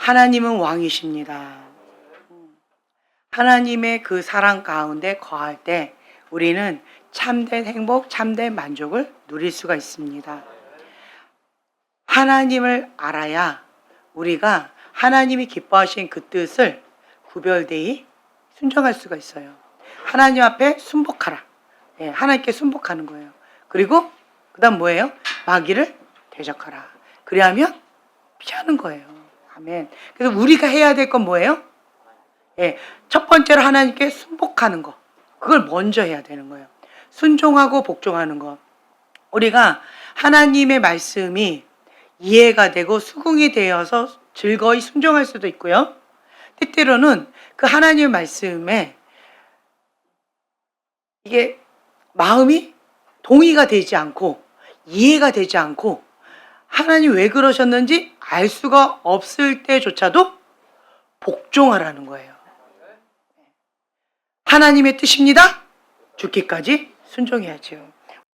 하나님은 왕이십니다. 하나님의 그 사랑 가운데 거할 때 우리는 참된 행복, 참된 만족을 누릴 수가 있습니다. 하나님을 알아야 우리가 하나님이 기뻐하신 그 뜻을 구별되이 순종할 수가 있어요. 하나님 앞에 순복하라. 예, 하나님께 순복하는 거예요. 그리고 그 다음 뭐예요? 마귀를 대적하라. 그래야면 피하는 거예요. 아멘. 그래서 우리가 해야 될 건 뭐예요? 예, 첫 번째로 하나님께 순복하는 거. 그걸 먼저 해야 되는 거예요. 순종하고 복종하는 거. 우리가 하나님의 말씀이 이해가 되고 수긍이 되어서 즐거이 순종할 수도 있고요. 때때로는 그 하나님의 말씀에 이게 마음이 동의가 되지 않고 이해가 되지 않고 하나님 왜 그러셨는지 알 수가 없을 때조차도 복종하라는 거예요. 하나님의 뜻입니다. 죽기까지 순종해야죠.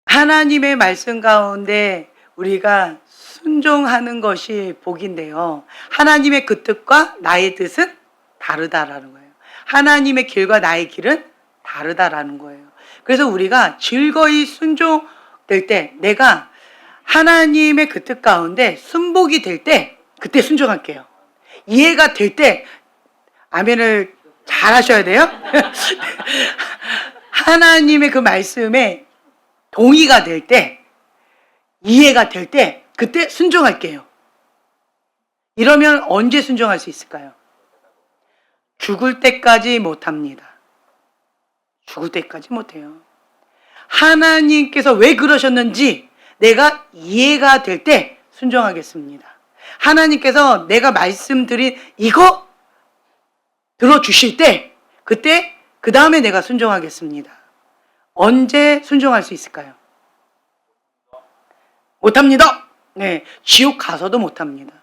하나님의 말씀 가운데 우리가 순종하는 것이 복인데요. 하나님의 그 뜻과 나의 뜻은 다르다라는 거예요. 하나님의 길과 나의 길은 다르다라는 거예요. 그래서 우리가 즐거이 순종될 때 내가 하나님의 그 뜻 가운데 순복이 될 때 그때 순종할게요. 이해가 될 때 아멘을 잘 하셔야 돼요. 하나님의 그 말씀에 동의가 될 때, 이해가 될 때 그때 순종할게요. 이러면 언제 순종할 수 있을까요? 죽을 때까지 못합니다. 죽을 때까지 못해요. 하나님께서 왜 그러셨는지 내가 이해가 될 때 순종하겠습니다. 하나님께서 내가 말씀드린 이거 들어주실 때 그때 그 다음에 내가 순종하겠습니다. 언제 순종할 수 있을까요? 못합니다. 네, 지옥 가서도 못합니다.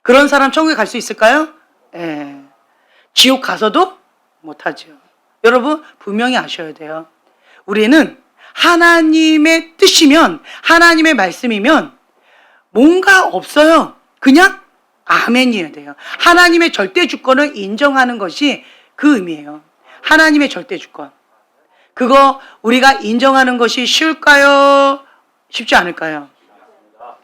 그런 사람 천국에 갈 수 있을까요? 네, 지옥 가서도 못하죠. 여러분 분명히 아셔야 돼요. 우리는 하나님의 뜻이면 하나님의 말씀이면 뭔가 없어요. 그냥 아멘이어야 돼요. 하나님의 절대 주권을 인정하는 것이 그 의미예요. 하나님의 절대 주권. 그거 우리가 인정하는 것이 쉬울까요? 쉽지 않을까요?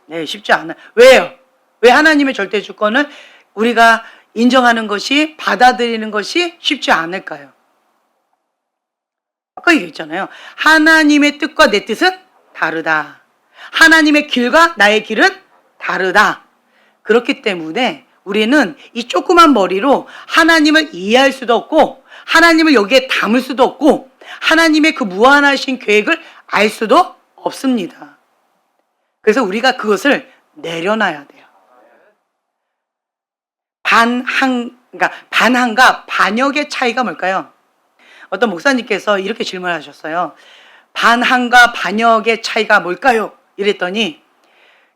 네, 쉽지 않아요. 왜요? 왜 하나님의 절대 주권을 우리가 인정하는 것이, 받아들이는 것이 쉽지 않을까요? 아까 얘기했잖아요. 하나님의 뜻과 내 뜻은 다르다. 하나님의 길과 나의 길은 다르다. 그렇기 때문에 우리는 이 조그만 머리로 하나님을 이해할 수도 없고 하나님을 여기에 담을 수도 없고 하나님의 그 무한하신 계획을 알 수도 없습니다. 그래서 우리가 그것을 내려놔야 돼요. 그러니까 반항과 반역의 차이가 뭘까요? 어떤 목사님께서 이렇게 질문하셨어요. 반항과 반역의 차이가 뭘까요? 이랬더니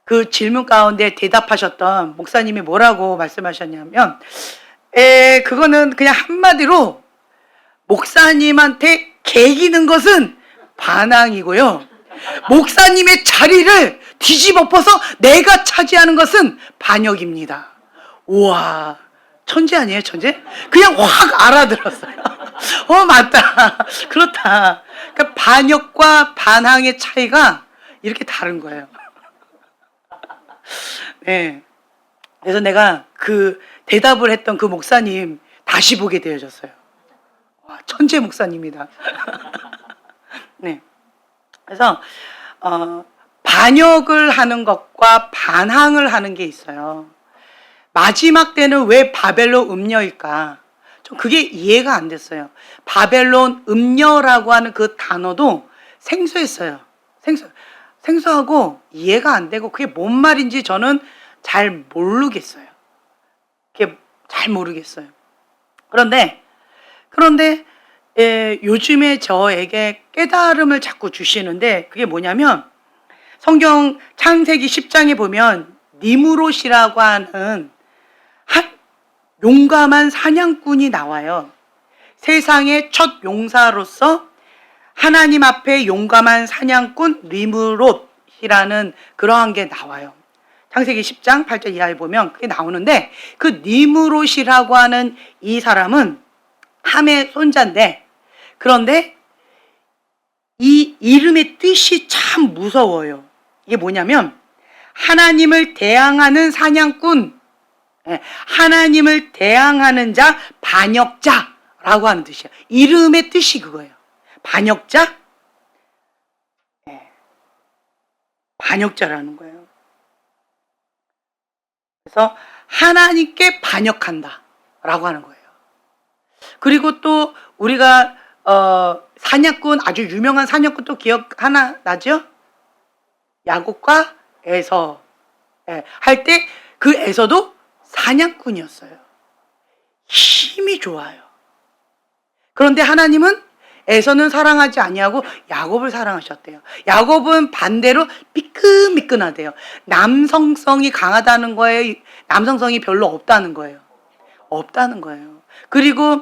그 질문 가운데 대답하셨던 목사님이 뭐라고 말씀하셨냐면 그거는 그냥 한마디로 목사님한테 개기는 것은 반항이고요. 목사님의 자리를 뒤집어 엎어서 내가 차지하는 것은 반역입니다. 우와, 천재 아니에요, 천재? 그냥 확 알아들었어요. 맞다. 그렇다. 그러니까 반역과 반항의 차이가 이렇게 다른 거예요. 네. 그래서 내가 그 대답을 했던 그 목사님 다시 보게 되어졌어요. 와, 천재 목사님이다. 네. 그래서 반역을 하는 것과 반항을 하는 게 있어요. 마지막 때는 왜 바벨론 음녀일까? 좀 그게 이해가 안 됐어요. 바벨론 음녀라고 하는 그 단어도 생소했어요. 생소하고 이해가 안 되고 그게 뭔 말인지 저는 잘 모르겠어요. 그게 잘 모르겠어요. 그런데 요즘에 저에게 깨달음을 자꾸 주시는데 그게 뭐냐면 성경 창세기 10장에 보면 니므롯이라고 하는 한 용감한 사냥꾼이 나와요. 세상의 첫 용사로서 하나님 앞에 용감한 사냥꾼 니므롯이라는 그러한 게 나와요. 창세기 10장 8절 이하에 보면 그게 나오는데, 그 니므롯이라고 하는 이 사람은 함의 손자인데, 그런데 이 이름의 뜻이 참 무서워요. 이게 뭐냐면 하나님을 대항하는 사냥꾼, 하나님을 대항하는 자, 반역자라고 하는 뜻이에요. 이름의 뜻이 그거예요. 반역자, 반역자라는 거예요. 그래서 하나님께 반역한다 라고 하는 거예요. 그리고 또 우리가 사냥꾼, 아주 유명한 사냥꾼 또 기억 하나 나죠? 야곱과 에서 할 때 그 에서도 사냥꾼이었어요. 힘이 좋아요. 그런데 하나님은 에서는 사랑하지 아니하고 야곱을 사랑하셨대요. 야곱은 반대로 미끈미끈하대요. 남성성이 강하다는 거예요? 남성성이 별로 없다는 거예요? 없다는 거예요. 그리고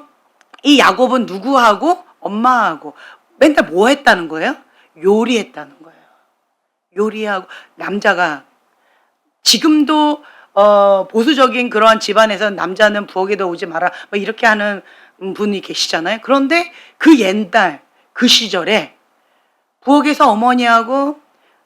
이 야곱은 누구하고? 엄마하고 맨날 뭐 했다는 거예요? 요리했다는 거예요. 요리하고, 남자가 지금도 보수적인 그러한 집안에서 남자는 부엌에도 오지 마라 뭐 이렇게 하는 분이 계시잖아요. 그런데 그 옛날 그 시절에 부엌에서 어머니하고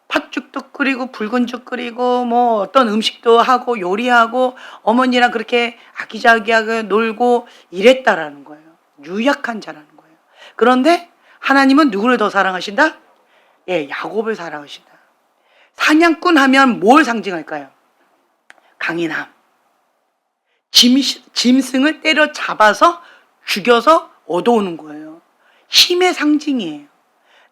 팥죽도 끓이고 붉은 죽 끓이고 뭐 어떤 음식도 하고 요리하고 어머니랑 그렇게 아기자기하게 놀고 이랬다라는 거예요. 유약한 자라는 거예요. 그런데 하나님은 누구를 더 사랑하신다? 야곱을 사랑하신다. 사냥꾼 하면 뭘 상징할까요? 강인함. 짐승을 때려 잡아서 죽여서 얻어오는 거예요. 힘의 상징이에요.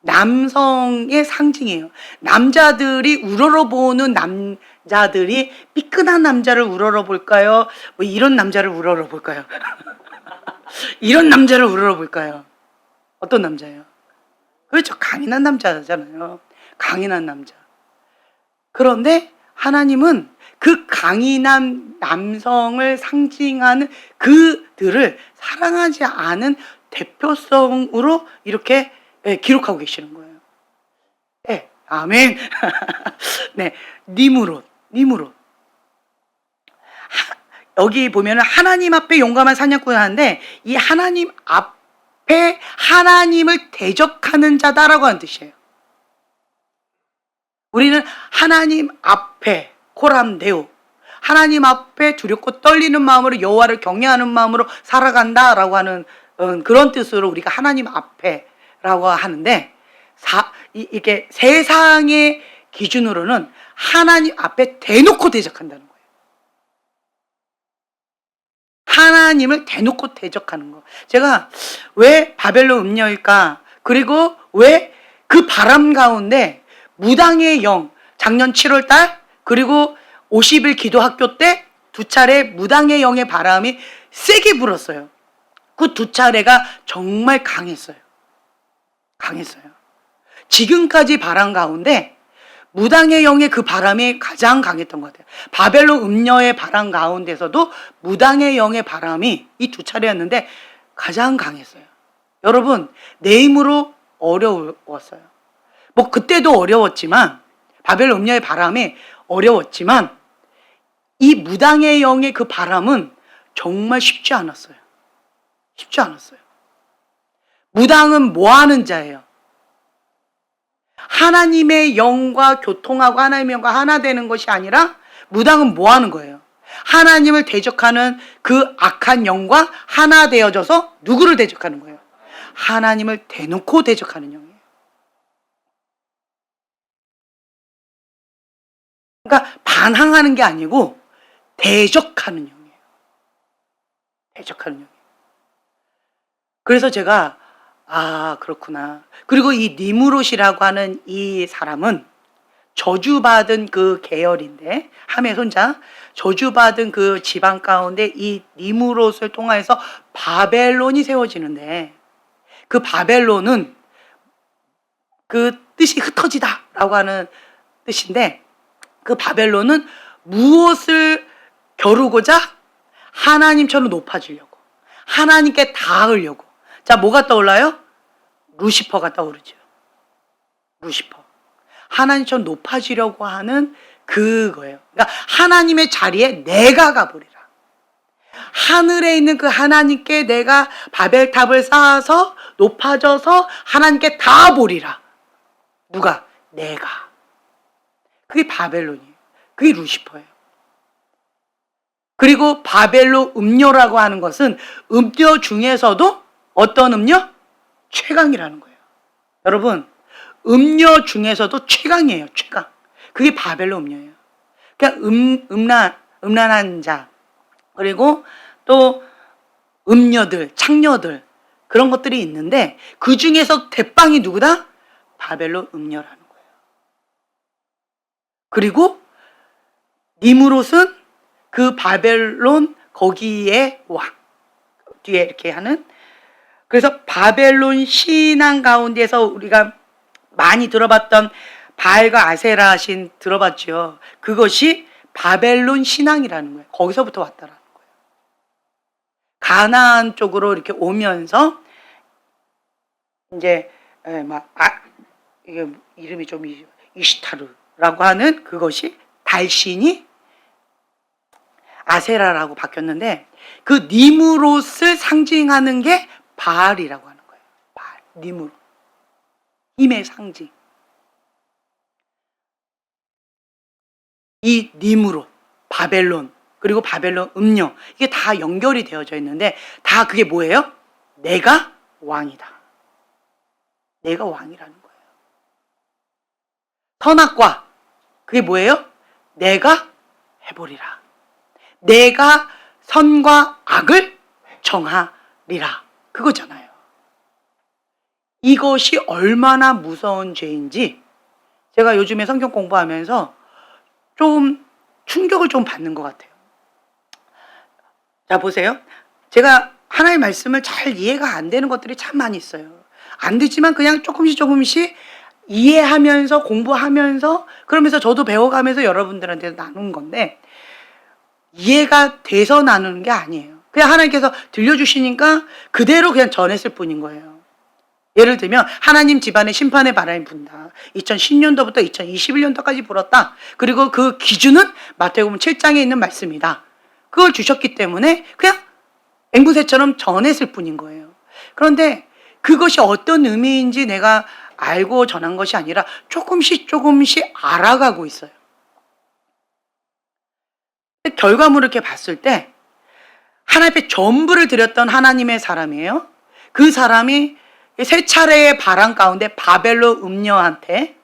남성의 상징이에요. 남자들이 우러러보는 남자들이 삐끈한 남자를 우러러볼까요? 뭐 이런 남자를 우러러볼까요? 이런 남자를 우러러볼까요? 어떤 남자예요? 그렇죠. 강인한 남자잖아요. 강인한 남자. 그런데 하나님은 그 강인한 남성을 상징하는 그들을 사랑하지 않은 대표성으로 이렇게 기록하고 계시는 거예요. 아멘. 네, 니므롯. 여기 보면 하나님 앞에 용감한 사냥꾼을 하는데, 이 하나님 앞에 하나님을 대적하는 자다라고 하는 뜻이에요. 우리는 하나님 앞에 코람데오, 하나님 앞에 두렵고 떨리는 마음으로 여호와를 경외하는 마음으로 살아간다라고 하는 그런 뜻으로 우리가 하나님 앞에라고 하는데, 이게 세상의 기준으로는 하나님 앞에 대놓고 대적한다는 거예요. 하나님을 대놓고 대적하는 거. 제가 왜 바벨론 음녀일까? 그리고 왜 그 바람 가운데 무당의 영, 작년 7월 달 그리고 50일 기도학교 때 두 차례 무당의 영의 바람이 세게 불었어요. 그 두 차례가 정말 강했어요. 지금까지 바람 가운데 무당의 영의 그 바람이 가장 강했던 것 같아요. 바벨론 음녀의 바람 가운데서도 무당의 영의 바람이 이 두 차례였는데 가장 강했어요. 여러분, 내 힘으로 어려웠어요. 뭐 그때도 어려웠지만, 바벨론 음녀의 바람이 어려웠지만, 이 무당의 영의 그 바람은 정말 쉽지 않았어요. 무당은 뭐 하는 자예요? 하나님의 영과 교통하고 하나님의 영과 하나 되는 것이 아니라, 무당은 뭐 하는 거예요? 하나님을 대적하는 그 악한 영과 하나 되어져서 누구를 대적하는 거예요? 하나님을 대놓고 대적하는 영이에요. 그러니까 반항하는 게 아니고 대적하는 영이에요. 그래서 제가 그렇구나. 그리고 이 니므롯이라고 하는 이 사람은 저주받은 그 계열인데, 함의 손자, 저주받은 그 지방 가운데 이 니므롯을 통해서 바벨론이 세워지는데, 그 바벨론은 그 뜻이 흩어지다 라고 하는 뜻인데, 그 바벨론은 무엇을 겨루고자? 하나님처럼 높아지려고, 하나님께 닿으려고. 자, 뭐가 떠올라요? 루시퍼가 떠오르죠. 루시퍼. 하나님처럼 높아지려고 하는 그거예요. 그러니까 하나님의 자리에 내가 가버리라. 하늘에 있는 그 하나님께 내가 바벨탑을 쌓아서 높아져서 하나님께 다 보리라. 누가? 내가. 그게 바벨론이에요. 그게 루시퍼예요. 그리고 바벨로 음료라고 하는 것은 음료 중에서도 어떤 음료? 최강이라는 거예요. 여러분, 음료 중에서도 최강이에요. 최강. 그게 바벨로 음료예요. 그러니까 음란한 자, 그리고 또 음녀들, 창녀들, 그런 것들이 있는데 그 중에서 대빵이 누구다? 바벨로 음녀라는 거예요. 그리고 니무롯은 그 바벨론 거기에 왕, 뒤에 이렇게 하는, 그래서 바벨론 신앙 가운데서 우리가 많이 들어봤던 바알과 아세라 신 들어봤죠. 그것이 바벨론 신앙이라는 거예요. 거기서부터 왔다라는 거예요. 가나안 쪽으로 이렇게 오면서 이제 이게 이름이 좀 이시타르라고 하는 그것이 달신이 아세라라고 바뀌었는데 그 니무롯을 상징하는 게 바알이라고 하는 거예요. 바알, 니무롯. 힘의 상징. 이 니무롯, 바벨론, 그리고 바벨론 음료, 이게 다 연결이 되어져 있는데 다 그게 뭐예요? 내가 왕이다. 내가 왕이라는 거예요. 선악과, 그게 뭐예요? 내가 해보리라. 내가 선과 악을 정하리라. 그거잖아요. 이것이 얼마나 무서운 죄인지 제가 요즘에 성경 공부하면서 좀 충격을 좀 받는 것 같아요. 자, 보세요. 제가 하나님의 말씀을 잘 이해가 안 되는 것들이 참 많이 있어요. 안 되지만 그냥 조금씩 이해하면서 공부하면서 그러면서 저도 배워가면서 여러분들한테 나눈 건데 이해가 돼서 나누는 게 아니에요. 그냥 하나님께서 들려주시니까 그대로 그냥 전했을 뿐인 거예요. 예를 들면 하나님 집안에 심판의 바람이 분다. 2010년도부터 2021년도까지 불었다. 그리고 그 기준은 마태복음 7장에 있는 말씀이다. 그걸 주셨기 때문에 그냥 앵무새처럼 전했을 뿐인 거예요. 그런데 그것이 어떤 의미인지 내가 알고 전한 것이 아니라 조금씩 알아가고 있어요. 결과물을 이렇게 봤을 때 하나님 앞에 전부를 드렸던 하나님의 사람이에요. 그 사람이 세 차례의 바람 가운데 바벨로 음녀한테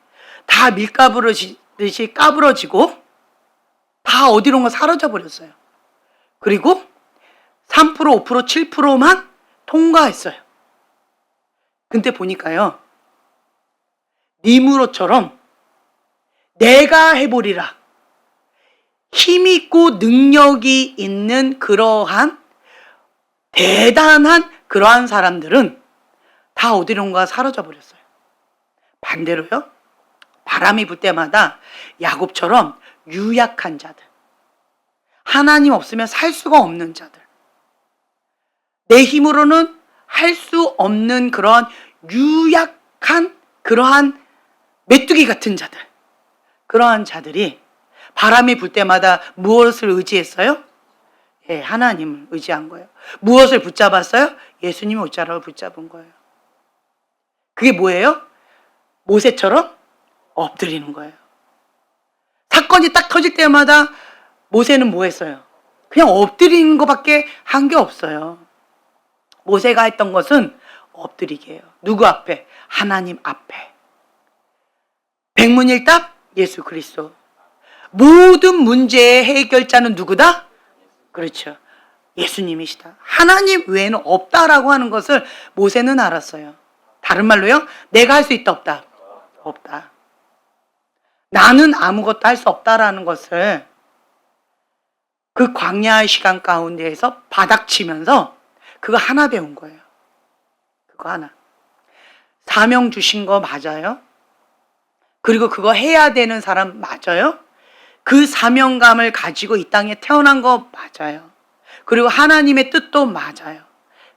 다 밀가부르듯이 까부러지고 다 어디론가 사라져 버렸어요. 그리고 3%, 5%, 7%만 통과했어요. 근데 보니까요, 니무롯처럼 내가 해보리라, 힘있고 능력이 있는 그러한 대단한 그러한 사람들은 다 어디론가 사라져 버렸어요. 반대로요, 바람이 불 때마다 야곱처럼 유약한 자들, 하나님 없으면 살 수가 없는 자들, 내 힘으로는 할 수 없는 그러한 유약한 그러한 메뚜기 같은 자들, 그러한 자들이 바람이 불 때마다 무엇을 의지했어요? 예, 하나님을 의지한 거예요. 무엇을 붙잡았어요? 예수님의 옷자락을 붙잡은 거예요. 그게 뭐예요? 모세처럼 엎드리는 거예요. 사건이 딱 터질 때마다 모세는 뭐 했어요? 그냥 엎드리는 것밖에 한 게 없어요. 모세가 했던 것은 엎드리게 해요. 누구 앞에? 하나님 앞에. 백문일답 예수 그리스도. 모든 문제의 해결자는 누구다? 그렇죠. 예수님이시다. 하나님 외에는 없다라고 하는 것을 모세는 알았어요. 다른 말로요, 내가 할 수 있다 없다? 없다. 나는 아무것도 할 수 없다라는 것을 그 광야의 시간 가운데에서 바닥치면서 그거 하나 배운 거예요. 그거 하나. 사명 주신 거 맞아요? 그리고 그거 해야 되는 사람 맞아요? 그 사명감을 가지고 이 땅에 태어난 거 맞아요. 그리고 하나님의 뜻도 맞아요.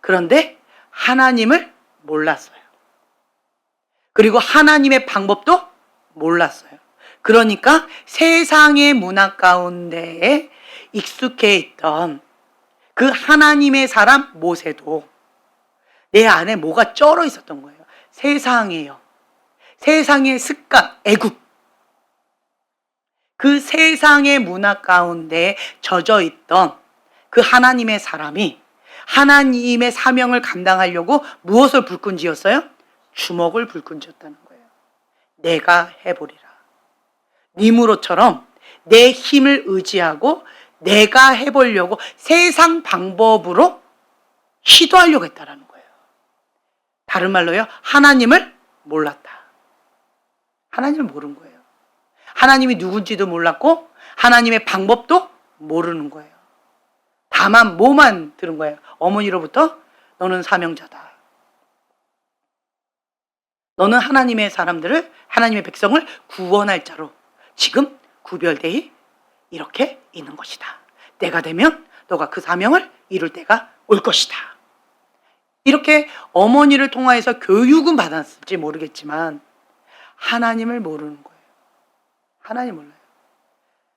그런데 하나님을 몰랐어요. 그리고 하나님의 방법도 몰랐어요. 그러니까 세상의 문화 가운데에 익숙해 있던 그 하나님의 사람 모세도 내 안에 뭐가 쩔어 있었던 거예요. 세상이에요. 세상의 습관, 애굽. 그 세상의 문화 가운데 젖어 있던 그 하나님의 사람이 하나님의 사명을 감당하려고 무엇을 불끈 지었어요? 주먹을 불끈 쥐었다는 거예요. 내가 해보리라. 니무롯처럼 내 힘을 의지하고 내가 해보려고 세상 방법으로 시도하려고 했다라는 거예요. 다른 말로요, 하나님을 몰랐다. 하나님을 모른 거예요. 하나님이 누군지도 몰랐고 하나님의 방법도 모르는 거예요. 다만 뭐만 들은 거예요? 어머니로부터 너는 사명자다. 너는 하나님의 사람들을, 하나님의 백성을 구원할 자로 지금 구별되어 이렇게 있는 것이다. 때가 되면 너가 그 사명을 이룰 때가 올 것이다. 이렇게 어머니를 통하여서 교육은 받았을지 모르겠지만 하나님을 모르는 거예요. 하나님 몰라요.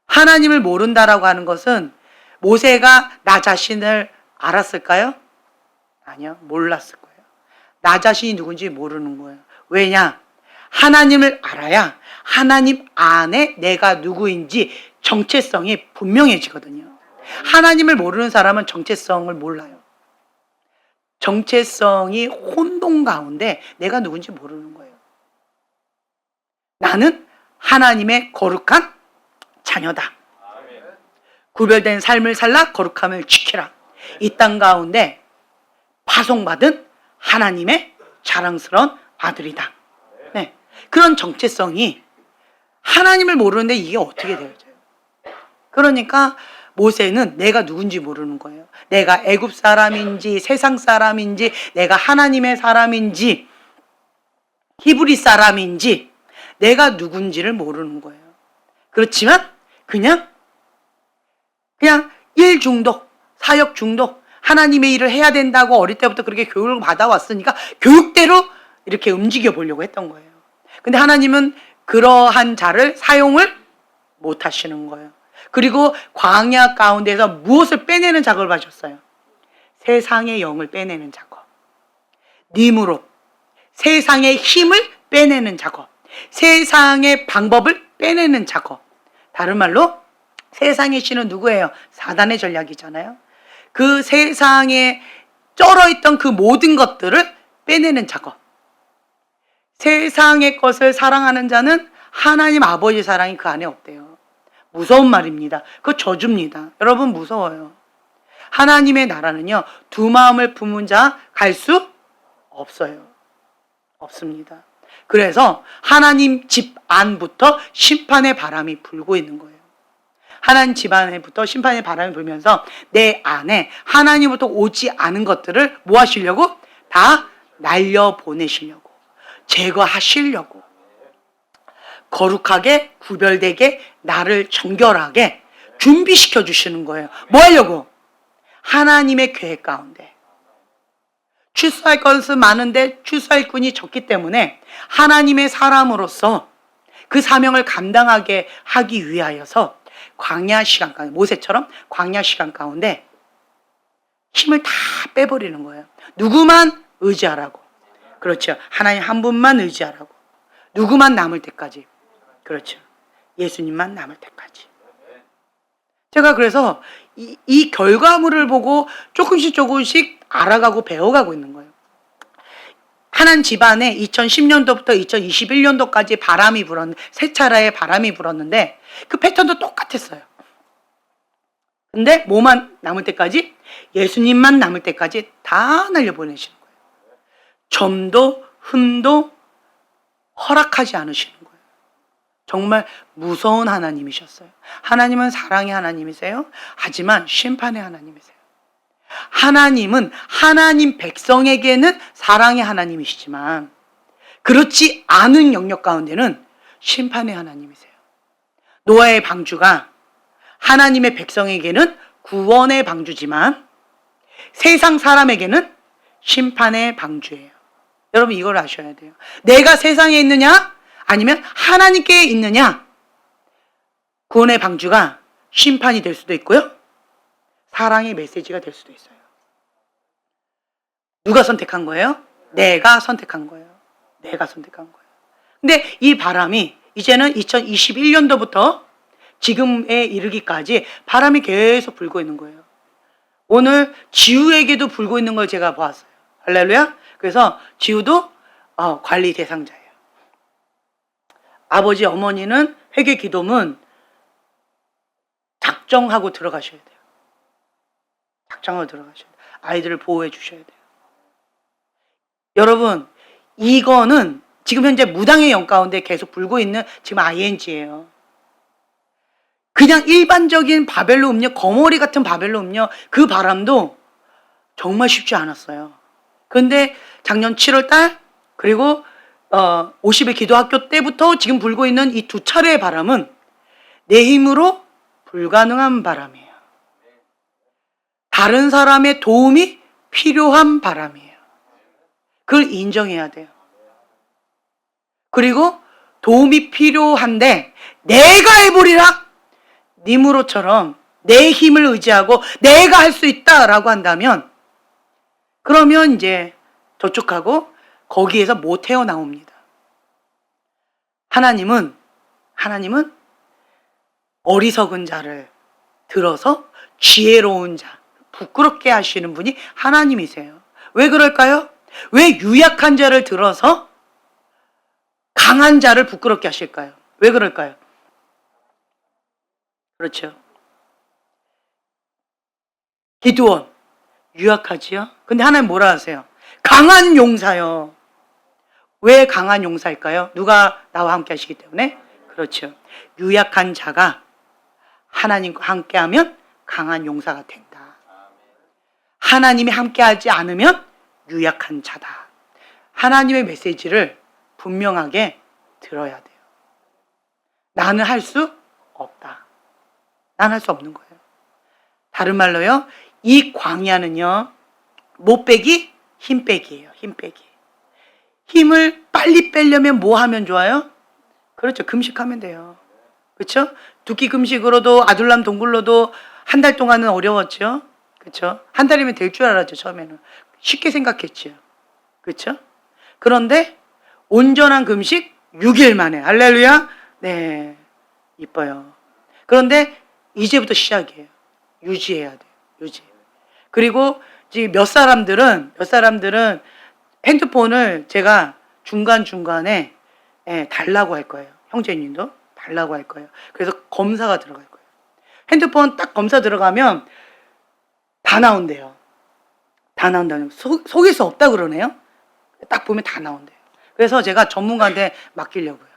하나님을 모른다라고 하는 것은 모세가 나 자신을 알았을까요? 아니요, 몰랐을 거예요. 나 자신이 누군지 모르는 거예요. 왜냐? 하나님을 알아야 하나님 안에 내가 누구인지 정체성이 분명해지거든요. 하나님을 모르는 사람은 정체성을 몰라요. 정체성이 혼돈 가운데 내가 누군지 모르는 거예요. 나는 하나님의 거룩한 자녀다. 구별된 삶을 살라 거룩함을 지키라. 이 땅 가운데 파송받은 하나님의 자랑스러운 아들이다. 네. 그런 정체성이 하나님을 모르는데 이게 어떻게 되어져요? 그러니까 모세는 내가 누군지 모르는 거예요. 내가 애굽 사람인지 세상 사람인지 내가 하나님의 사람인지 히브리 사람인지 내가 누군지를 모르는 거예요. 그렇지만 그냥 일 중독, 사역 중독, 하나님의 일을 해야 된다고 어릴 때부터 그렇게 교육을 받아왔으니까 교육대로 이렇게 움직여 보려고 했던 거예요. 근데 하나님은 그러한 자를 사용을 못 하시는 거예요. 그리고 광야 가운데서 무엇을 빼내는 작업을 하셨어요? 세상의 영을 빼내는 작업. 님으로 세상의 힘을 빼내는 작업. 세상의 방법을 빼내는 작업. 다른 말로 세상의 신은 누구예요? 사단의 전략이잖아요. 그 세상에 쩔어있던 그 모든 것들을 빼내는 작업. 세상의 것을 사랑하는 자는 하나님 아버지 사랑이 그 안에 없대요. 무서운 말입니다. 그거 저주입니다. 여러분 무서워요. 하나님의 나라는요, 두 마음을 품은 자 갈 수 없어요. 없습니다. 그래서 하나님 집 안부터 심판의 바람이 불고 있는 거예요. 하나님 집 안에부터 심판의 바람이 불면서 내 안에 하나님부터 오지 않은 것들을 뭐 하시려고? 다 날려보내시려고, 제거하시려고, 거룩하게 구별되게 나를 정결하게 준비시켜 주시는 거예요. 뭐 하려고? 하나님의 계획 가운데. 출소할 것은 많은데 출소할 꾼이 적기 때문에 하나님의 사람으로서 그 사명을 감당하게 하기 위하여서 광야 시간 가운데, 모세처럼 광야 시간 가운데 힘을 다 빼버리는 거예요. 누구만 의지하라고. 그렇죠. 하나님 한 분만 의지하라고. 누구만 남을 때까지. 그렇죠. 예수님만 남을 때까지. 제가 그래서 이 결과물을 보고 조금씩 알아가고 배워가고 있는 거예요. 하나님 집안에 2010년도부터 2021년도까지 바람이 불었는데, 세 차례의 바람이 불었는데 그 패턴도 똑같았어요. 근데 뭐만 남을 때까지? 예수님만 남을 때까지 다 날려보내시는 거예요. 점도 흠도 허락하지 않으시는 거예요. 정말 무서운 하나님이셨어요. 하나님은 사랑의 하나님이세요. 하지만 심판의 하나님이세요. 하나님은 하나님 백성에게는 사랑의 하나님이시지만 그렇지 않은 영역 가운데는 심판의 하나님이세요. 노아의 방주가 하나님의 백성에게는 구원의 방주지만 세상 사람에게는 심판의 방주예요. 여러분 이걸 아셔야 돼요. 내가 세상에 있느냐 아니면 하나님께 있느냐, 구원의 방주가 심판이 될 수도 있고요. 사랑의 메시지가 될 수도 있어요. 누가 선택한 거예요? 내가 선택한 거예요. 내가 선택한 거예요. 근데 이 바람이 이제는 2021년도부터 지금에 이르기까지 바람이 계속 불고 있는 거예요. 오늘 지우에게도 불고 있는 걸 제가 보았어요. 할렐루야. 그래서 지우도 관리 대상자예요. 아버지 어머니는 회개 기도문 작정하고 들어가셔야 돼요. 작정하고 들어가셔야 돼요. 아이들을 보호해 주셔야 돼요. 여러분, 이거는 지금 현재 무당의 영 가운데 계속 불고 있는 지금 ING예요. 그냥 일반적인 바벨로 음료, 거머리 같은 바벨로 음료, 그 바람도 정말 쉽지 않았어요. 그런데 작년 7월 달, 그리고 50일 기도학교 때부터 지금 불고 있는 이 두 차례의 바람은 내 힘으로 불가능한 바람이에요. 다른 사람의 도움이 필요한 바람이에요. 그걸 인정해야 돼요. 그리고 도움이 필요한데 내가 해보리라, 니무로처럼 내 힘을 의지하고 내가 할 수 있다라고 한다면, 그러면 이제 저쪽하고 거기에서 못 헤어나옵니다. 하나님은 어리석은 자를 들어서 지혜로운 자, 부끄럽게 하시는 분이 하나님이세요. 왜 그럴까요? 왜 유약한 자를 들어서 강한 자를 부끄럽게 하실까요? 왜 그럴까요? 그렇죠. 기드온 유약하지요? 근데 하나님 뭐라 하세요? 강한 용사요. 왜 강한 용사일까요? 누가 나와 함께 하시기 때문에? 그렇죠. 유약한 자가 하나님과 함께하면 강한 용사가 된다. 하나님이 함께하지 않으면 유약한 자다. 하나님의 메시지를 분명하게 들어야 돼요. 나는 할 수 없다. 난 할 수 없는 거예요. 다른 말로요, 이 광야는요, 못 빼기, 힘 빼기예요. 힘 빼기. 힘을 빨리 빼려면 뭐 하면 좋아요? 그렇죠. 금식하면 돼요. 그렇죠? 두 끼 금식으로도 아둘람 동굴로도 한 달 동안은 어려웠죠. 그렇죠? 한 달이면 될 줄 알았죠. 처음에는 쉽게 생각했죠. 그렇죠? 그런데 온전한 금식 6일 만에, 할렐루야. 네, 이뻐요. 그런데 이제부터 시작이에요. 유지해야 돼요. 유지. 그리고 지금 몇 사람들은 핸드폰을 제가 중간중간에 달라고 할 거예요. 형제님도 달라고 할 거예요. 그래서 검사가 들어갈 거예요. 핸드폰 딱 검사 들어가면 다 나온대요. 다 나온다는, 속일 수 없다 그러네요. 딱 보면 다 나온대요. 그래서 제가 전문가한테 맡기려고요.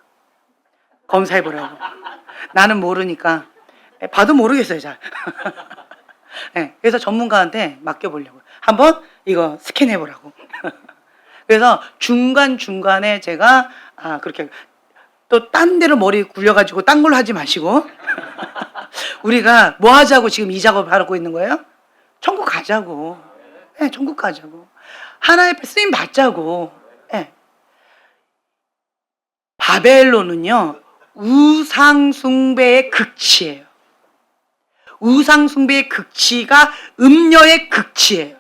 검사해보라고. 나는 모르니까. 봐도 모르겠어요, 잘. 네, 그래서 전문가한테 맡겨보려고요. 한번 이거 스캔해보라고. 그래서 중간중간에 제가 그렇게 또 딴 데로 머리 굴려가지고 딴 걸로 하지 마시고 우리가 뭐 하자고 지금 이 작업을 하고 있는 거예요? 천국 가자고. 네, 천국 가자고. 하나님 앞에 쓰임 받자고. 네. 바벨론은요, 우상숭배의 극치예요. 우상숭배의 극치가 음녀의 극치예요.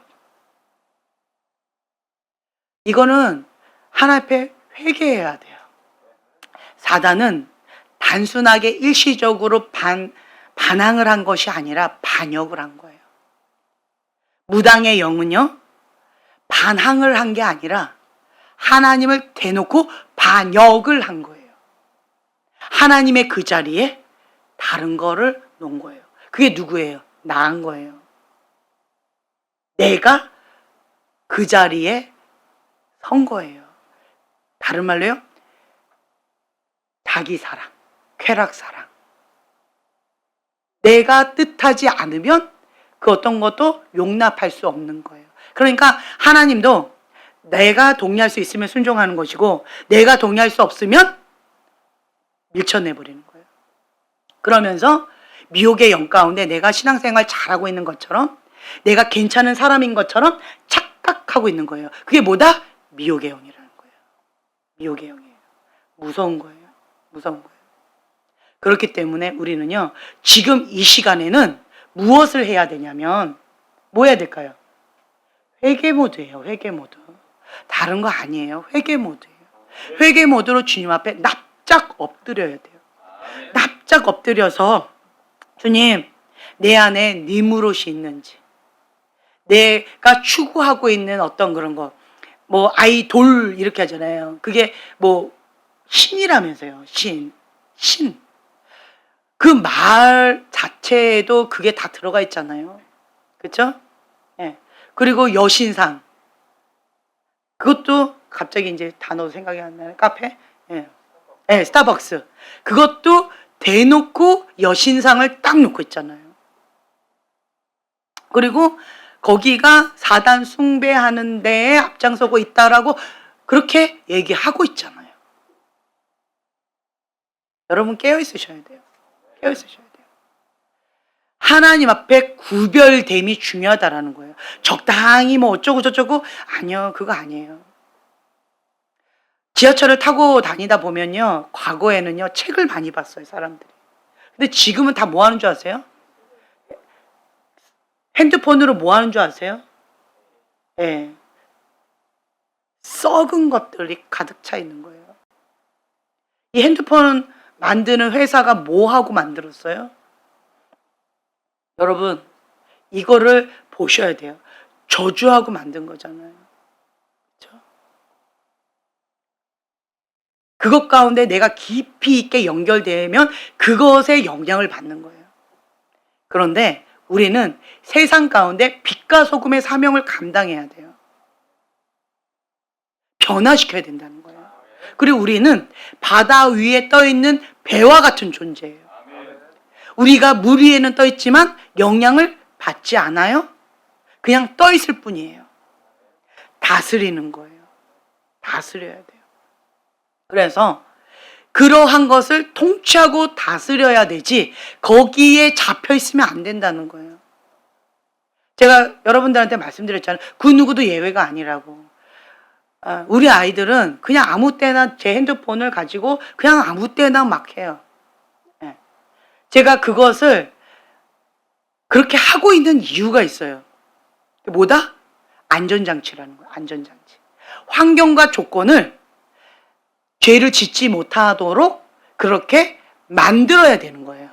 이거는 하나님 앞에 회개해야 돼요. 사단은 단순하게 일시적으로 반항을 한 것이 아니라 반역을 한 거예요. 무당의 영은요, 반항을 한 게 아니라 하나님을 대놓고 반역을 한 거예요. 하나님의 그 자리에 다른 거를 놓은 거예요. 그게 누구예요? 나인 거예요. 내가 그 자리에 선 거예요. 다른 말로요, 자기 사랑, 쾌락 사랑. 내가 뜻하지 않으면 그 어떤 것도 용납할 수 없는 거예요. 그러니까 하나님도 내가 동의할 수 있으면 순종하는 것이고, 내가 동의할 수 없으면 밀쳐내버리는 거예요. 그러면서 미혹의 영 가운데 내가 신앙생활 잘하고 있는 것처럼, 내가 괜찮은 사람인 것처럼 착각하고 있는 거예요. 그게 뭐다? 미혹의 영이라는 거예요. 미혹의 영이에요. 무서운 거예요. 무서운 거예요. 그렇기 때문에 우리는요, 지금 이 시간에는 무엇을 해야 되냐면, 뭐 해야 될까요? 회개 모드예요, 회개 모드. 다른 거 아니에요. 회개 모드예요. 회개 모드로 주님 앞에 납작 엎드려야 돼요. 납작 엎드려서, 주님, 내 안에 네 무릇이 있는지, 내가 추구하고 있는 어떤 그런 거, 뭐 아이돌 이렇게 하잖아요. 그게 뭐 신이라면서요. 신. 그 말 자체에도 그게 다 들어가 있잖아요. 그렇죠? 예. 그리고 여신상. 그것도 갑자기 이제 단어 생각이 안 나요. 카페? 예. 예, 스타벅스. 그것도 대놓고 여신상을 딱 놓고 있잖아요. 그리고 거기가 사단 숭배하는 데에 앞장서고 있다라고 그렇게 얘기하고 있잖아요. 여러분 깨어 있으셔야 돼요. 깨어 있으셔야 돼요. 하나님 앞에 구별됨이 중요하다라는 거예요. 적당히 뭐 어쩌고 저쩌고, 아니요, 그거 아니에요. 지하철을 타고 다니다 보면요, 과거에는요 책을 많이 봤어요, 사람들이. 근데 지금은 다 뭐 하는 줄 아세요? 핸드폰으로 뭐 하는 줄 아세요? 예. 썩은 것들이 가득 차 있는 거예요. 이 핸드폰 만드는 회사가 뭐 하고 만들었어요? 여러분, 이거를 보셔야 돼요. 저주하고 만든 거잖아요. 그렇죠? 그것 가운데 내가 깊이 있게 연결되면 그것에 영향을 받는 거예요. 그런데 우리는 세상 가운데 빛과 소금의 사명을 감당해야 돼요. 변화시켜야 된다는 거예요. 그리고 우리는 바다 위에 떠 있는 배와 같은 존재예요. 우리가 물 위에는 떠 있지만 영향을 받지 않아요. 그냥 떠 있을 뿐이에요. 다스리는 거예요. 다스려야 돼요. 그래서 그러한 것을 통치하고 다스려야 되지 거기에 잡혀 있으면 안 된다는 거예요. 제가 여러분들한테 말씀드렸잖아요. 그 누구도 예외가 아니라고. 우리 아이들은 그냥 아무 때나 제 핸드폰을 가지고 그냥 아무 때나 막 해요. 제가 그것을 그렇게 하고 있는 이유가 있어요. 뭐다? 안전장치라는 거예요. 안전장치. 환경과 조건을 죄를 짓지 못하도록 그렇게 만들어야 되는 거예요.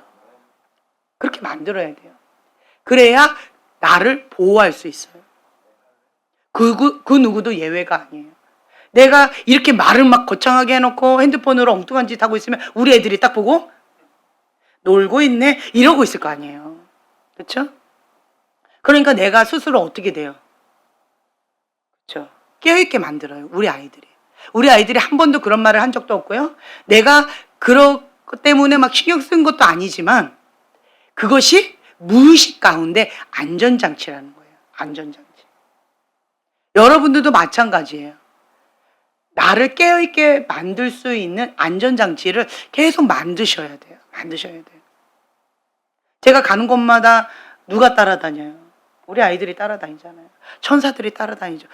그렇게 만들어야 돼요. 그래야 나를 보호할 수 있어요. 그 누구도 예외가 아니에요. 내가 이렇게 말을 막 거창하게 해놓고 핸드폰으로 엉뚱한 짓 하고 있으면 우리 애들이 딱 보고 놀고 있네 이러고 있을 거 아니에요. 그렇죠? 그러니까 내가 스스로 어떻게 돼요? 그렇죠? 깨어있게 만들어요. 우리 아이들이 한 번도 그런 말을 한 적도 없고요. 내가 그것 때문에 막 신경 쓴 것도 아니지만 그것이 무의식 가운데 안전장치라는 거예요. 안전장치. 여러분들도 마찬가지예요. 나를 깨어있게 만들 수 있는 안전장치를 계속 만드셔야 돼요. 만드셔야 돼요. 제가 가는 곳마다 누가 따라다녀요? 우리 아이들이 따라다니잖아요. 천사들이 따라다니죠.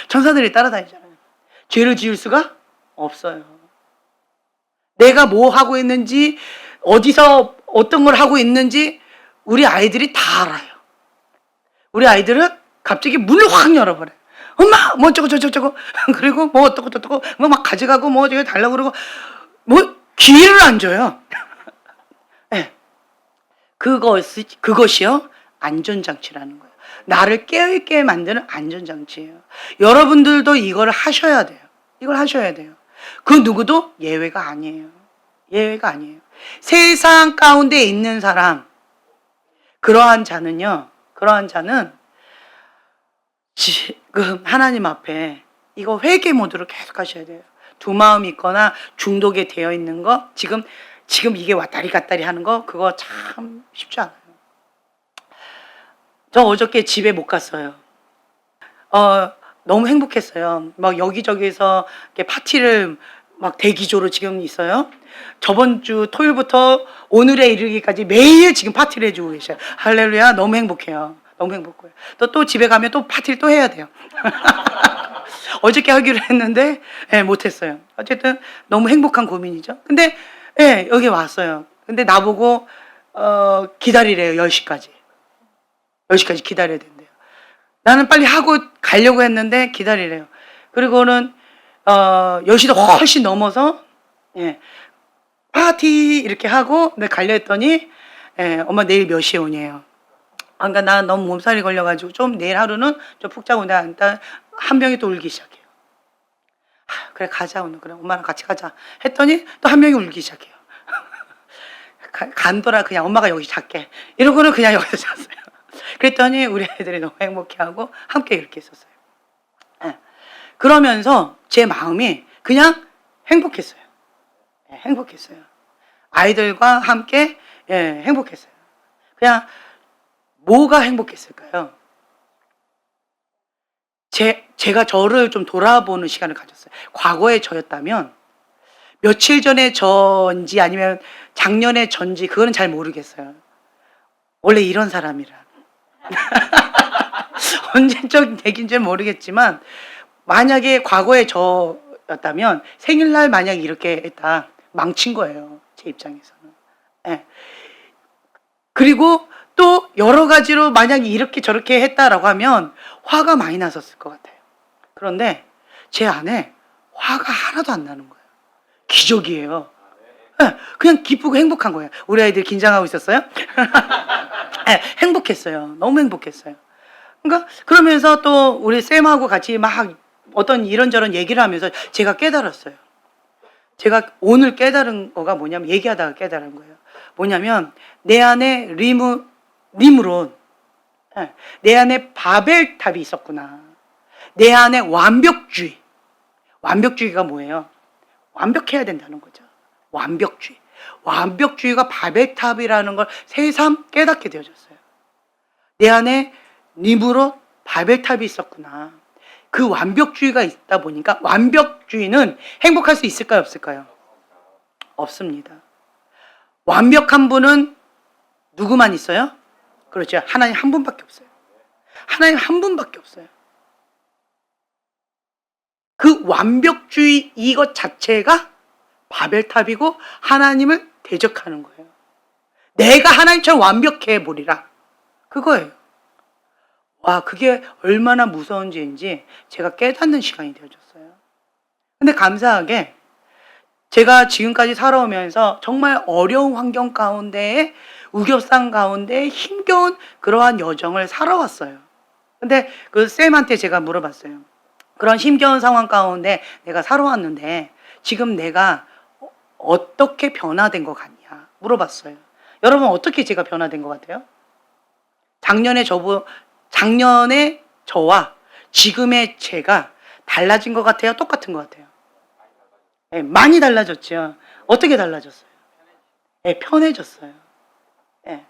천사들이 따라다니잖아요. 죄를 지을 수가 없어요. 내가 뭐 하고 있는지, 어디서 어떤 걸 하고 있는지 우리 아이들이 다 알아요. 우리 아이들은 갑자기 문을 확 열어버려요. 엄마 뭐 어쩌고 저쩌고 그리고 뭐 어떻고 저쩌고 뭐 막 가져가고 뭐 저기 달라고 그러고 뭐 기회를 안 줘요. 네. 그것이요 안전장치라는 거예요. 나를 깨어있게 만드는 안전장치예요. 여러분들도 이걸 하셔야 돼요. 이걸 하셔야 돼요. 그 누구도 예외가 아니에요. 예외가 아니에요. 세상 가운데 있는 사람, 그러한 자는 지금 하나님 앞에 이거 회개 모드로 계속 하셔야 돼요. 두 마음이 있거나 중독에 되어 있는 거, 지금 이게 왔다리 갔다리 하는 거, 그거 참 쉽지 않아요. 저 어저께 집에 못 갔어요. 너무 행복했어요. 막 여기저기서 이렇게 파티를 막 대기조로 지금 있어요. 저번 주 토요일부터 오늘에 이르기까지 매일 지금 파티를 해주고 계셔요. 할렐루야, 너무 행복해요. 너무 행복해요. 또 집에 가면 또 파티를 또 해야 돼요. 어저께 하기로 했는데 못했어요. 어쨌든 너무 행복한 고민이죠. 근데 예, 여기 왔어요. 근데 나보고 기다리래요. 10시까지. 10시까지 기다려야 된대요. 나는 빨리 하고 가려고 했는데 기다리래요. 그리고는 10시도 훨씬 넘어서 예, 파티 이렇게 하고 내가 가려 했더니 예, 엄마 내일 몇 시에 오냐요. 그러니까 나 너무 몸살이 걸려가지고 좀 내일 하루는 좀 푹 자고 내가 일단 한 명이 또 울기 시작해요. 그래 가자 오늘 그래 엄마랑 같이 가자 했더니 또 한 명이 울기 시작해요. 간더라 그냥 엄마가 여기 잘게 이러고는 그냥 여기서 잤어요. 그랬더니 우리 애들이 너무 행복해하고 함께 이렇게 있었어요. 예. 그러면서 제 마음이 그냥 행복했어요. 예, 행복했어요. 아이들과 함께 예, 행복했어요. 그냥 뭐가 행복했을까요? 제가 저를 좀 돌아보는 시간을 가졌어요. 과거의 저였다면 며칠 전에 전지 아니면 작년의 전지 그거는 잘 모르겠어요. 원래 이런 사람이라. 언제적 얘기인지 모르겠지만 만약에 과거의 저였다면 생일날 만약에 이렇게 했다 망친 거예요. 제 입장에서는. 예. 그리고 또 여러 가지로 만약에 이렇게 저렇게 했다라고 하면 화가 많이 났었을 것 같아요. 그런데 제 안에 화가 하나도 안 나는 거예요. 기적이에요. 네, 그냥 기쁘고 행복한 거예요. 우리 아이들 긴장하고 있었어요? 네, 행복했어요. 너무 행복했어요. 그러니까 그러면서 또 우리 쌤하고 같이 막 어떤 이런저런 얘기를 하면서 제가 깨달았어요. 제가 오늘 깨달은 거가 뭐냐면 얘기하다가 깨달은 거예요. 뭐냐면 내 안에 리무론 내 안에 바벨탑이 있었구나. 내 안에 완벽주의가 뭐예요? 완벽해야 된다는 거죠. 완벽주의가 바벨탑이라는 걸 새삼 깨닫게 되어졌어요. 내 안에 리무론 바벨탑이 있었구나. 그 완벽주의가 있다 보니까 완벽주의는 행복할 수 있을까요? 없을까요? 없습니다. 완벽한 분은 누구만 있어요? 그렇죠. 하나님 한 분밖에 없어요. 하나님 한 분밖에 없어요. 그 완벽주의 이것 자체가 바벨탑이고 하나님을 대적하는 거예요. 내가 하나님처럼 완벽해 보리라. 그거예요. 와, 그게 얼마나 무서운지인지 제가 깨닫는 시간이 되어졌어요. 근데 감사하게 제가 지금까지 살아오면서 정말 어려운 환경 가운데에 우겨산 가운데 힘겨운 그러한 여정을 살아왔어요. 근데 그 쌤한테 제가 물어봤어요. 그런 힘겨운 상황 가운데 내가 살아왔는데 지금 내가 어떻게 변화된 것 같냐 물어봤어요. 여러분 어떻게 제가 변화된 것 같아요? 작년에 저와 지금의 제가 달라진 것 같아요? 똑같은 것 같아요? 네, 많이 달라졌죠. 어떻게 달라졌어요? 네, 편해졌어요. 네,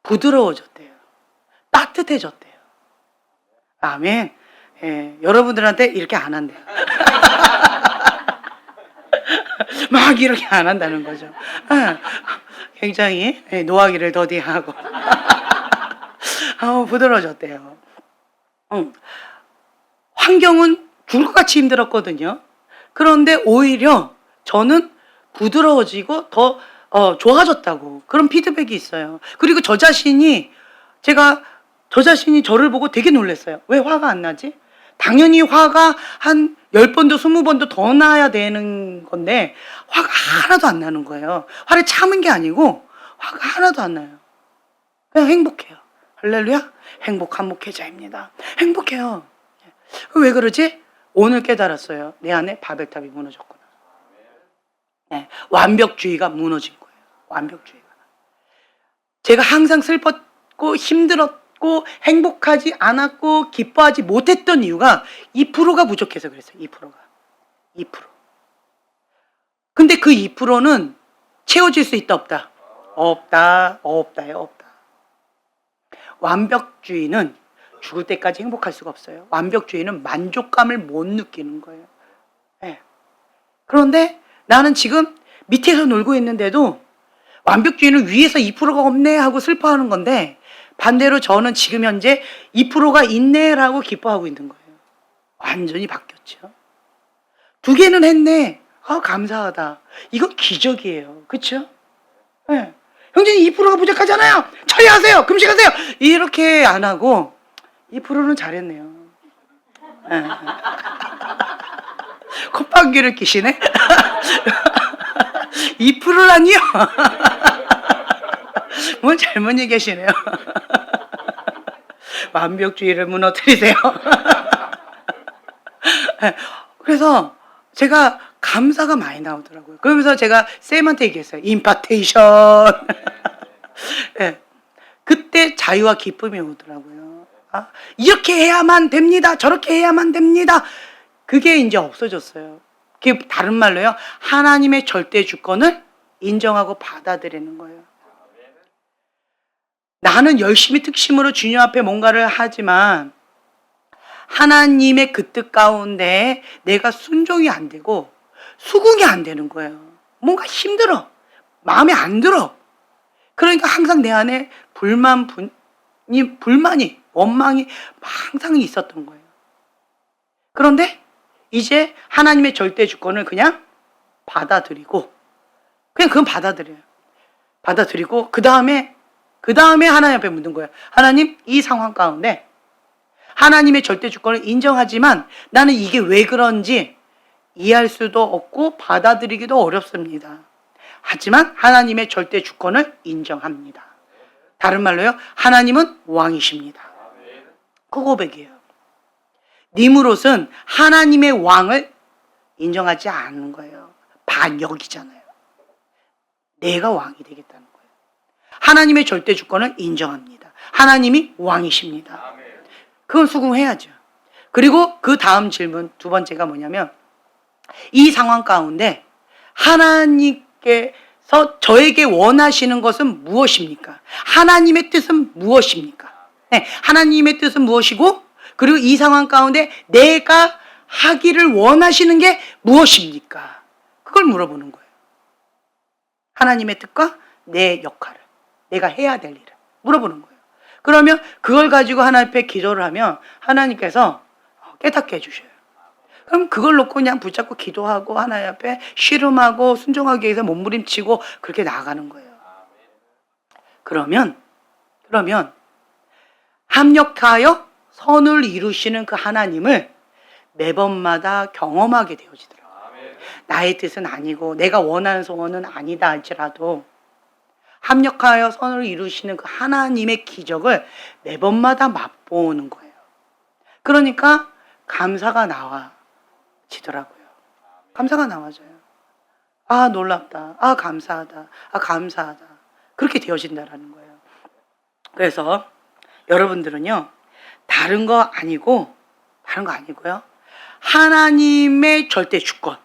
부드러워졌대요. 따뜻해졌대요. 아멘. 네, 여러분들한테 이렇게 안 한대요. 막 이렇게 안 한다는 거죠. 굉장히 노하기를 더디하고 부드러워졌대요. 환경은 죽을 것 같이 힘들었거든요. 그런데 오히려 저는 부드러워지고 더 좋아졌다고 그런 피드백이 있어요. 그리고 저 자신이 저를 보고 되게 놀랐어요. 왜 화가 안 나지? 당연히 화가 한 10번도 20번도 더 나야 되는 건데 화가 하나도 안 나는 거예요. 화를 참은 게 아니고 화가 하나도 안 나요. 그냥 행복해요. 할렐루야. 행복한 목회자입니다. 행복해요. 왜 그러지? 오늘 깨달았어요. 내 안에 바벨탑이 무너졌구나. 네, 완벽주의가 무너진 거예요. 완벽주의가. 제가 항상 슬펐고 힘들었고 행복하지 않았고 기뻐하지 못했던 이유가 2%가 부족해서 그랬어요. 2%가. 2%. 근데 그 2%는 채워질 수 있다 없다? 없다요. 완벽주의는 죽을 때까지 행복할 수가 없어요. 완벽주의는 만족감을 못 느끼는 거예요. 네. 그런데 나는 지금 밑에서 놀고 있는데도 완벽주의는 위에서 2%가 없네 하고 슬퍼하는 건데 반대로 저는 지금 현재 2%가 있네라고 기뻐하고 있는 거예요. 완전히 바뀌었죠. 2개는 했네. 아, 감사하다. 이건 기적이에요. 그쵸? 네. 형제님 2%가 부족하잖아요. 처리하세요. 금식하세요. 이렇게 안 하고 2%는 잘했네요. 네. 콧방귀를 끼시네? 2%라니요? 뭔 잘못 얘기하시네요. 완벽주의를 무너뜨리세요. 그래서 제가 감사가 많이 나오더라고요. 그러면서 제가 쌤한테 얘기했어요. 임파테이션. 네. 그때 자유와 기쁨이 오더라고요. 아, 이렇게 해야만 됩니다. 저렇게 해야만 됩니다. 그게 이제 없어졌어요. 그게 다른 말로요. 하나님의 절대 주권을 인정하고 받아들이는 거예요. 나는 열심히 특심으로 주님 앞에 뭔가를 하지만 하나님의 그 뜻 가운데 내가 순종이 안 되고 수긍이 안 되는 거예요. 뭔가 힘들어. 마음에 안 들어. 그러니까 항상 내 안에 불만이, 원망이 항상 있었던 거예요. 그런데 이제 하나님의 절대 주권을 그냥 받아들이고, 그냥 그건 받아들여요. 받아들이고, 그 다음에 하나님 앞에 묻는 거예요. 하나님, 이 상황 가운데 하나님의 절대 주권을 인정하지만 나는 이게 왜 그런지 이해할 수도 없고 받아들이기도 어렵습니다. 하지만 하나님의 절대 주권을 인정합니다. 다른 말로요. 하나님은 왕이십니다. 그 고백이에요. 니무롯은 하나님의 왕을 인정하지 않는 거예요. 반역이잖아요. 내가 왕이 되겠다는 거예요. 하나님의 절대 주권을 인정합니다. 하나님이 왕이십니다. 그건 수긍해야죠. 그리고 그 다음 질문 두 번째가 뭐냐면 이 상황 가운데 하나님께서 저에게 원하시는 것은 무엇입니까? 하나님의 뜻은 무엇입니까? 네, 하나님의 뜻은 무엇이고 그리고 이 상황 가운데 내가 하기를 원하시는 게 무엇입니까? 그걸 물어보는 거예요. 하나님의 뜻과 내 역할을, 내가 해야 될 일을 물어보는 거예요. 그러면 그걸 가지고 하나님 앞에 기도를 하면 하나님께서 깨닫게 해주셔요. 그럼 그걸 놓고 그냥 붙잡고 기도하고 하나님 앞에 씨름하고 순종하기 위해서 몸부림치고 그렇게 나아가는 거예요. 그러면 합력하여 선을 이루시는 그 하나님을 매번마다 경험하게 되어지더라고요. 나의 뜻은 아니고 내가 원하는 소원은 아니다 할지라도 합력하여 선을 이루시는 그 하나님의 기적을 매번마다 맛보는 거예요. 그러니까 감사가 나와지더라고요. 감사가 나와져요. 아, 놀랍다. 아, 감사하다. 아, 감사하다. 그렇게 되어진다라는 거예요. 그래서 여러분들은요, 다른 거 아니고요. 하나님의 절대 주권,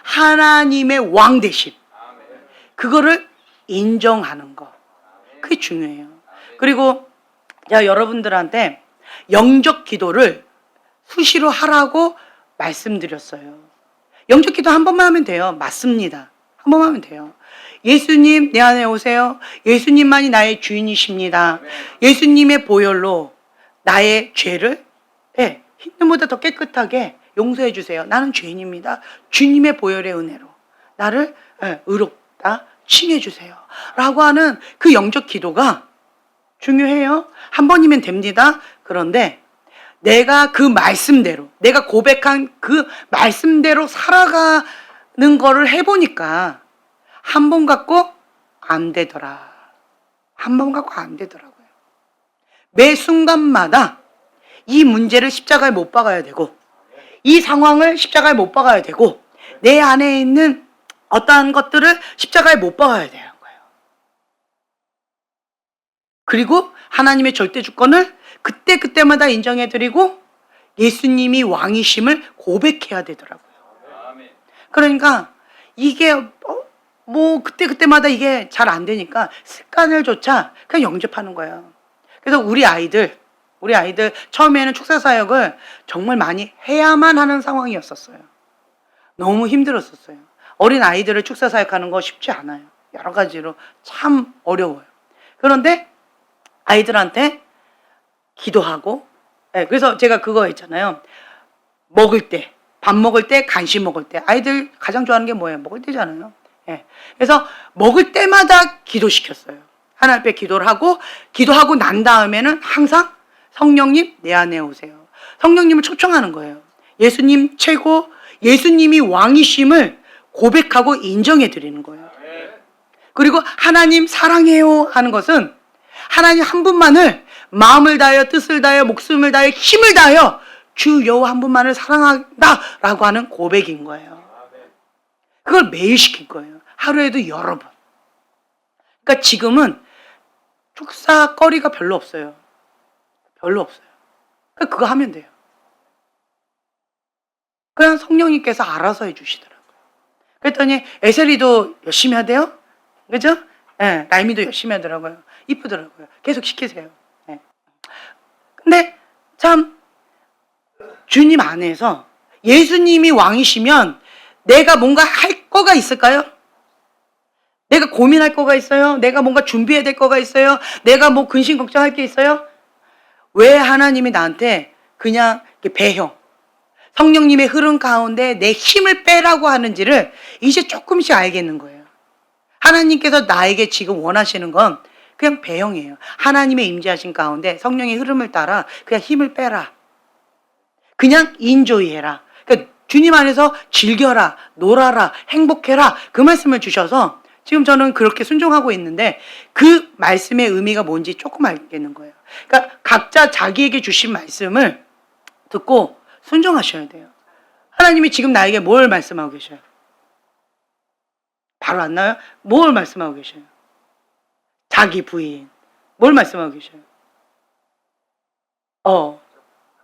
하나님의 왕 되심, 그거를 인정하는 거. 그게 중요해요. 그리고 제가 여러분들한테 영적 기도를 수시로 하라고 말씀드렸어요. 영적 기도 한 번만 하면 돼요. 맞습니다. 한 번만 하면 돼요. 예수님 내 안에 오세요. 예수님만이 나의 주인이십니다. 예수님의 보혈로 나의 죄를 흰눈보다 더 깨끗하게 용서해 주세요. 나는 죄인입니다. 주님의 보혈의 은혜로 나를 의롭다 칭해 주세요. 라고 하는 그 영적 기도가 중요해요. 한 번이면 됩니다. 그런데 내가 그 말씀대로, 내가 고백한 그 말씀대로 살아가는 거를 해보니까 한 번 갖고 안 되더라. 한 번 갖고 안 되더라고요. 매 순간마다 이 문제를 십자가에 못 박아야 되고, 이 상황을 십자가에 못 박아야 되고, 내 안에 있는 어떠한 것들을 십자가에 못 박아야 되는 거예요. 그리고 하나님의 절대 주권을 그때마다 인정해드리고 예수님이 왕이심을 고백해야 되더라고요. 그러니까 이게 그때마다 이게 잘 안 되니까 습관을조차 그냥 영접하는 거예요. 그래서 우리 아이들 처음에는 축사사역을 정말 많이 해야만 하는 상황이었었어요. 너무 힘들었었어요. 어린 아이들을 축사사역하는 거 쉽지 않아요. 여러 가지로 참 어려워요. 그런데 아이들한테 기도하고, 그래서 제가 그거 있잖아요. 먹을 때 밥 먹을 때, 간식 먹을 때. 아이들 가장 좋아하는 게 뭐예요? 먹을 때잖아요. 예. 그래서 먹을 때마다 기도시켰어요. 하나님 앞에 기도를 하고, 기도하고 난 다음에는 항상 성령님 내 안에 오세요. 성령님을 초청하는 거예요. 예수님 최고, 예수님이 왕이심을 고백하고 인정해 드리는 거예요. 그리고 하나님 사랑해요 하는 것은 하나님 한 분만을 마음을 다하여 뜻을 다하여 목숨을 다하여 힘을 다하여 주 여호와 한 분만을 사랑한다라고 하는 고백인 거예요. 그걸 매일 시킬 거예요. 하루에도 여러 번. 그러니까 지금은 축사거리가 별로 없어요. 별로 없어요. 그러니까 그거 하면 돼요. 그냥 성령님께서 알아서 해주시더라고요. 그랬더니 에셀이도 열심히 하대요. 그죠? 예, 라임이도 열심히 하더라고요. 이쁘더라고요. 계속 시키세요. 예. 근데 참 주님 안에서 예수님이 왕이시면 내가 뭔가 할 거가 있을까요? 내가 고민할 거가 있어요? 내가 뭔가 준비해야 될 거가 있어요? 내가 뭐 근심 걱정할 게 있어요? 왜 하나님이 나한테 그냥 배형, 성령님의 흐름 가운데 내 힘을 빼라고 하는지를 이제 조금씩 알겠는 거예요. 하나님께서 나에게 지금 원하시는 건 그냥 배형이에요. 하나님의 임재하신 가운데 성령의 흐름을 따라 그냥 힘을 빼라. 그냥 인조이해라. 그러니까 주님 안에서 즐겨라, 놀아라, 행복해라. 그 말씀을 주셔서 지금 저는 그렇게 순종하고 있는데 그 말씀의 의미가 뭔지 조금 알겠는 거예요. 그러니까 각자 자기에게 주신 말씀을 듣고 순종하셔야 돼요. 하나님이 지금 나에게 뭘 말씀하고 계셔요? 바로 안 나와요? 뭘 말씀하고 계셔요? 자기 부인. 뭘 말씀하고 계셔요?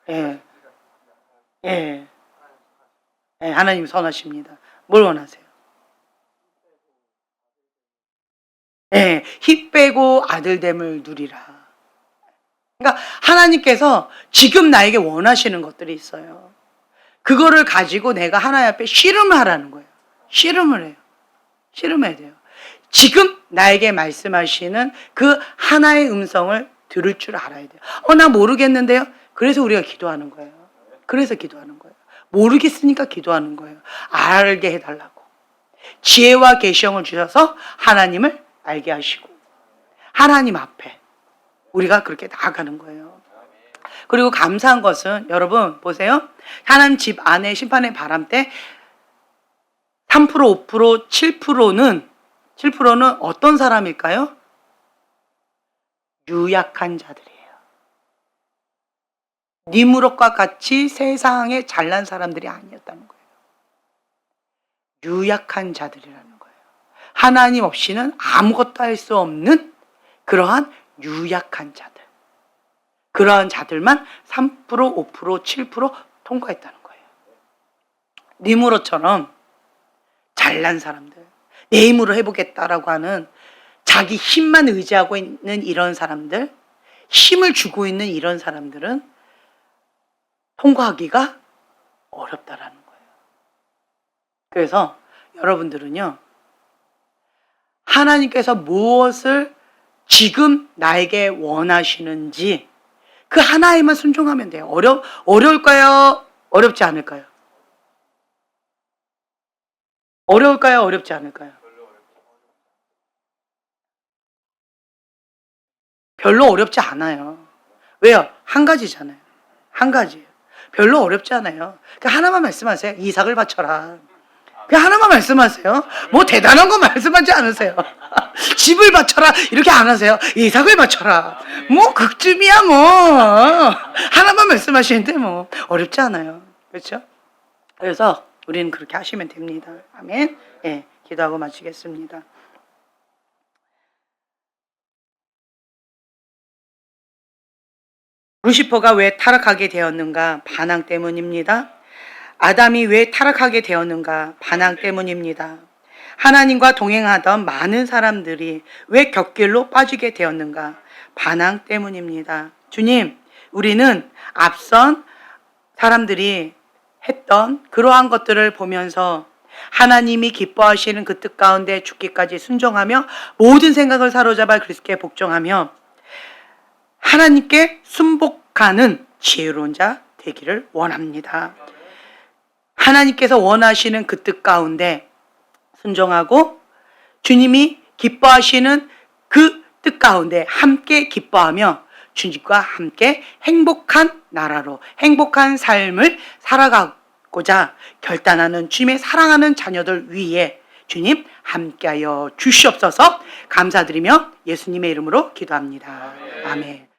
예. 예. 예. 하나님 선하십니다. 뭘 원하세요? 예. 힘 빼고 아들됨을 누리라. 그러니까 하나님께서 지금 나에게 원하시는 것들이 있어요. 그거를 가지고 내가 하나님 앞에 씨름을 하라는 거예요. 씨름을 해요. 씨름해야 돼요. 지금 나에게 말씀하시는 그 하나의 음성을 들을 줄 알아야 돼요. 나 모르겠는데요. 그래서 우리가 기도하는 거예요. 그래서 기도하는 거예요. 모르겠으니까 기도하는 거예요. 알게 해달라고. 지혜와 계시형을 주셔서 하나님을 알게 하시고 하나님 앞에 우리가 그렇게 나아가는 거예요. 그리고 감사한 것은 여러분 보세요. 하나님 집 안에 심판의 바람 때 3%, 5%, 7%는 어떤 사람일까요? 유약한 자들이에요. 니무롯과 같이 세상에 잘난 사람들이 아니었다는 거예요. 유약한 자들이라는 거예요. 하나님 없이는 아무것도 할 수 없는 그러한 유약한 자들. 그러한 자들만 3%, 5%, 7% 통과했다는 거예요. 니무롯처럼 잘난 사람들, 내 힘으로 해보겠다라고 하는 자기 힘만 의지하고 있는 이런 사람들, 힘을 주고 있는 이런 사람들은 통과하기가 어렵다라는 거예요. 그래서 여러분들은요, 하나님께서 무엇을 지금 나에게 원하시는지 그 하나에만 순종하면 돼요. 어려울까요? 어렵지 않을까요? 어려울까요? 어렵지 않을까요? 별로 어렵지 않아요. 왜요? 한 가지잖아요. 한 가지예요. 별로 어렵지 않아요. 그 하나만 말씀하세요. 이삭을 바쳐라. 그 하나만 말씀하세요. 뭐 대단한 거 말씀하지 않으세요. 집을 바쳐라 이렇게 안 하세요. 이삭을 바쳐라. 뭐 극쯤이야 뭐. 하나만 말씀하시는데 뭐 어렵지 않아요. 그렇죠? 그래서 우리는 그렇게 하시면 됩니다. 아멘. 예, 기도하고 마치겠습니다. 루시퍼가 왜 타락하게 되었는가? 반항 때문입니다. 아담이 왜 타락하게 되었는가? 반항 때문입니다. 하나님과 동행하던 많은 사람들이 왜 곁길로 빠지게 되었는가? 반항 때문입니다. 주님, 우리는 앞선 사람들이 했던 그러한 것들을 보면서 하나님이 기뻐하시는 그 뜻 가운데 죽기까지 순종하며 모든 생각을 사로잡아 그리스도께 복종하며 하나님께 순복하는 지혜로운 자 되기를 원합니다. 하나님께서 원하시는 그 뜻 가운데 순종하고 주님이 기뻐하시는 그 뜻 가운데 함께 기뻐하며 주님과 함께 행복한 나라로 행복한 삶을 살아가고자 결단하는 주님의 사랑하는 자녀들 위해 주님 함께하여 주시옵소서. 감사드리며 예수님의 이름으로 기도합니다. 아멘.